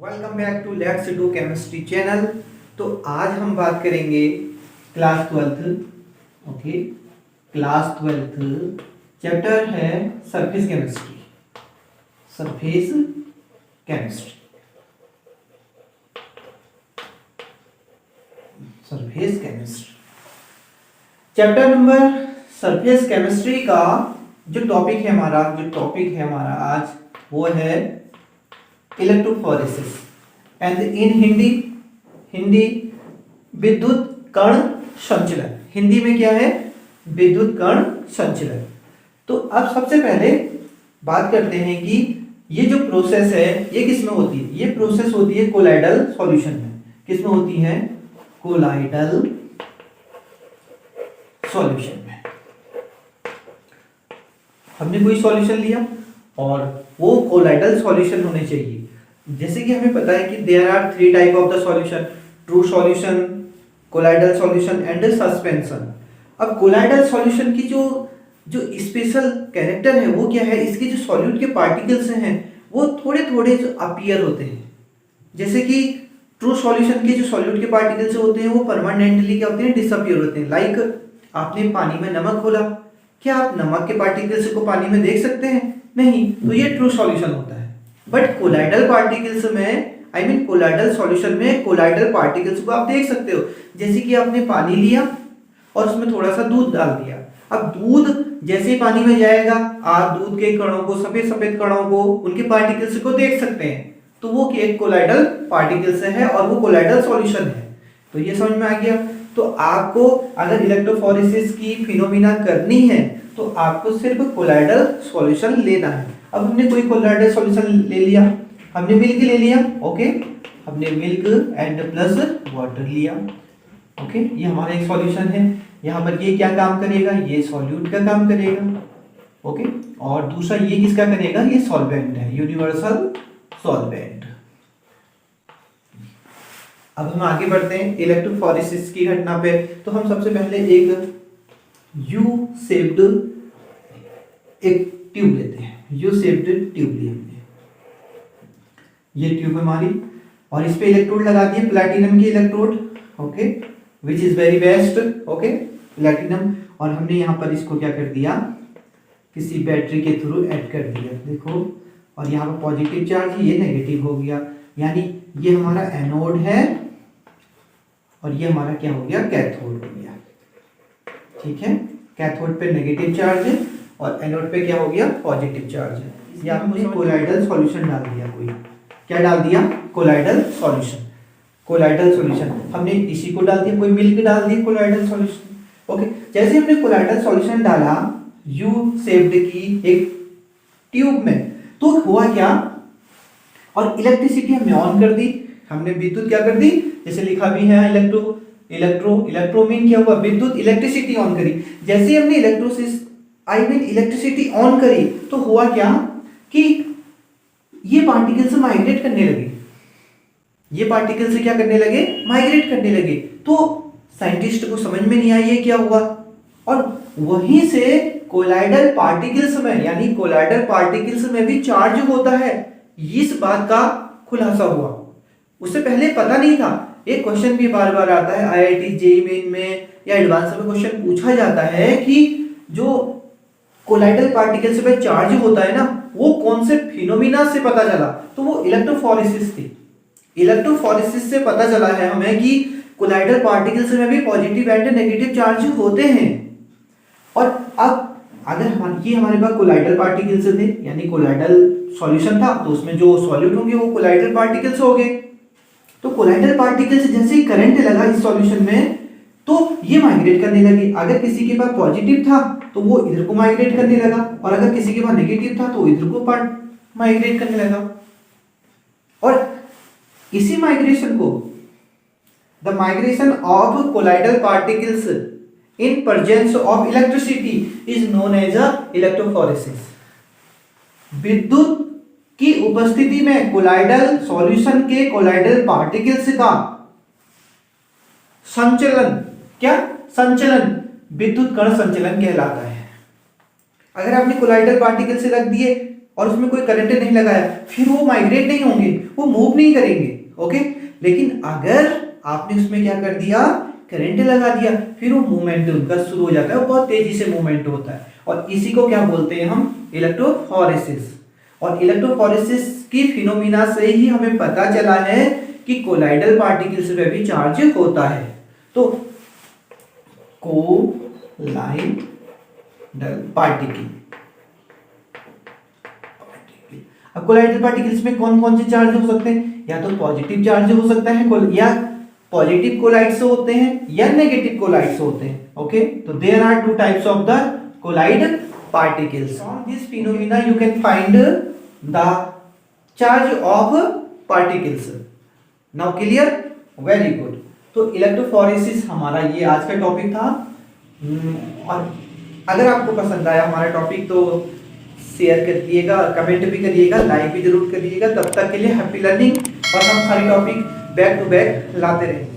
Welcome back to let's do chemistry channel. तो आज हम बात करेंगे class twelfth. Okay, class twelfth chapter है surface chemistry. Surface chemistry, surface chemistry chapter number surface chemistry का जो टॉपिक है हमारा आज वो है इलेक्ट्रोफोरेसिस एंड इन हिंदी विद्युत कण संचलन। हिंदी में क्या है? विद्युत कण संचलन। तो अब सबसे पहले बात करते हैं कि ये जो प्रोसेस है ये किस में होती है? ये प्रोसेस होती है कोलाइडल सॉल्यूशन में। किस में होती है? कोलाइडल सॉल्यूशन में। हमने कोई सॉल्यूशन लिया और वो कोलाइडल सॉल्यूशन होने चाहिए। जैसे कि हमें पता है कि there are three type of the solution, true solution, colloidal solution and suspension. अब कोलाइडल सॉल्यूशन की जो स्पेशल कैरेक्टर है वो क्या है? इसके जो सॉल्यूट के पार्टिकल्स हैं वो थोड़े थोड़े जो अपीयर होते हैं। जैसे कि ट्रू सॉल्यूशन के जो सॉल्यूट के पार्टिकल्स होते हैं वो परमानेंटली क्या होते हैं? डिसअपीयर होते हैं। लाइक आपने पानी में नमक घोला, क्या आप नमक के पार्टिकल्स को पानी में देख सकते हैं? नहीं, तो ये ट्रू सॉल्यूशन होता है। बट कोलाइडल पार्टिकल्स में कोलाइडल सॉल्यूशन में कोलाइडल पार्टिकल्स को आप देख सकते हो। जैसे कि आपने पानी लिया और उसमें थोड़ा सा दूध डाल दिया। अब दूध जैसे ही पानी में जाएगा आप दूध के कणों को, सफेद सफेद कणों को, उनके पार्टिकल्स को देख सकते हैं। तो वो एक कोलाइडल पार्टिकल्स है और वो कोलाइडल सॉल्यूशन है। तो ये समझ में आ गया। तो आपको अगर इलेक्ट्रोफोरेसिस की फिनोमिना करनी है तो आपको सिर्फ कोलाइडल सॉल्यूशन लेना है। अब हमने कोई कोलाइडल सॉल्यूशन ले लिया, हमने मिल्क ले लिया। ओके, हमने मिल्क एंड प्लस वाटर लिया। ओके, ये हमारा एक सॉल्यूशन है। यहाँ पर ये क्या काम करेगा? ये सॉल्यूट का काम करेगा। ओके, और दूसरा ये किसका करेगा? ये सॉल्वेंट है, यूनिवर्सल सॉल्वेंट। अब हम आगे बढ़ते हैं इलेक्ट्रोफोरेसिस की घटना पे। तो हम सबसे पहले एक यू शेप्ड एक ट्यूब लेते हैं। यू शेप्ड ट्यूब ली हमने, ये ट्यूब हमारी, और इस पे इलेक्ट्रोड लगा दिए, प्लैटिनम की electrode. Okay, which is very best. Okay, platinum. और हमने यहाँ पर इसको क्या कर दिया? किसी बैटरी के थ्रू ऐड कर दिया। देखो, और यहाँ पर पॉजिटिव चार्ज, ये नेगेटिव हो गया। यानी ये हमारा एनोड है और ये हमारा क्या हो गया? कैथोड हो गया। ठीक है, कैथोड पे नेगेटिव चार्ज है और एनोड पे क्या हो गया? पॉजिटिव चार्ज है। या हमने कोलाइडल सॉल्यूशन डाल दिया। कोई क्या डाल दिया? Colloidal solution. कोलाइडल सॉल्यूशन हमने इसी को डाल दिया, कोई मिल्क डाल दिया कोलाइडल सॉल्यूशन। ओके, जैसे हमने कोलाइडल सॉल्यूशन डाला यू शेप्ड की एक ट्यूब में, तो हुआ क्या? और इलेक्ट्रिसिटी हमने ऑन कर दी, हमने विद्युत क्या कर दी? जैसे लिखा भी है इलेक्ट्रो मीन क्या हुआ? विद्युत, इलेक्ट्रिसिटी ऑन करी। जैसे हमने इलेक्ट्रिसिटी ऑन करी तो हुआ क्या कि ये पार्टिकल्स माइग्रेट करने लगे। ये पार्टिकल्स क्या करने लगे? माइग्रेट करने लगे। तो साइंटिस्ट को समझ में नहीं आई ये क्या हुआ, और वहीं से कोलाइडल पार्टिकल्स में, यानी कोलाइडल पार्टिकल्स में भी चार्ज होता है, इस बात का खुलासा हुआ। उससे पहले पता नहीं था। एक क्वेश्चन भी बार बार आता है आईआईटी जेईई मेन में या एडवांस में, क्वेश्चन पूछा जाता है कि जो कोलाइडल पार्टिकल्स में चार्ज होता है ना, वो कौन से फिनोमिना से पता चला? तो वो इलेक्ट्रोफोरेसिस थी। इलेक्ट्रोफोरेसिस से पता चला है हमें कि कोलाइडल पार्टिकल्स में भी पॉजिटिव एंड नेगेटिव चार्ज होते हैं। और अब अगर ये हमारे पास कोलाइडल पार्टिकल्स थे, यानी कोलाइडल सॉल्यूशन था, तो उसमें जो सॉल्यूट होंगे वो कोलाइडल पार्टिकल्स हो गए। तो कोलाइडल पार्टिकल्स जैसे ही करंट लगा इस सॉल्यूशन में तो ये माइग्रेट करने लगे। अगर किसी के पास पॉजिटिव था तो वो इधर को माइग्रेट करने लगा, और अगर किसी के पास नेगेटिव था तो इधर को माइग्रेट करने लगा। और इसी माइग्रेशन को the migration of colloidal particles in presence of electricity is known as a electrophoresis. विद्युत की उपस्थिति में कोलाइडल सॉल्यूशन के कोलाइडल पार्टिकल्स का संचलन, क्या? संचलन विद्युत कण संचलन कहलाता है। अगर आपने कोलाइडल पार्टिकल से रख दिए और उसमें कोई करंट नहीं लगाया, फिर वो माइग्रेट नहीं होंगे, वो मूव नहीं करेंगे। ओके, लेकिन अगर आपने उसमें क्या कर दिया, करंट लगा दिया, फिर वो मूवमेंट उनका शुरू हो जाता है, वो बहुत तेजी से मूवमेंट होता है, और इसी को क्या बोलते हैं हम, इलेक्ट्रोफोरेसिस। और इलेक्ट्रोफोरेसिस की फिनोमिना से ही हमें पता चला है कि कोलाइडल पार्टिकल्स पे भी चार्ज होता है। तो कोलाइडल पार्टिकल, अब कोलाइडल पार्टिकल्स में कौन कौन से चार्ज हो सकते हैं, या तो पॉजिटिव चार्ज हो सकता है, या पॉजिटिव कोलाइड से होते हैं, या नेगेटिव कोलाइड से होते हैं। ओके, तो there are two types of the colloid particles. From this phenomena you can find the charge of particles. Now clear, very good. तो इलेक्ट्रोफोरेसिस हमारा ये आज का टॉपिक था। और अगर आपको पसंद आया हमारा टॉपिक तो शेयर कर दिएगा, कमेंट भी करिएगा, लाइक भी जरूर करिएगा। तब तक के लिए हैप्पी लर्निंग, और हम सारे टॉपिक बैक टू बैक लाते रहेंगे।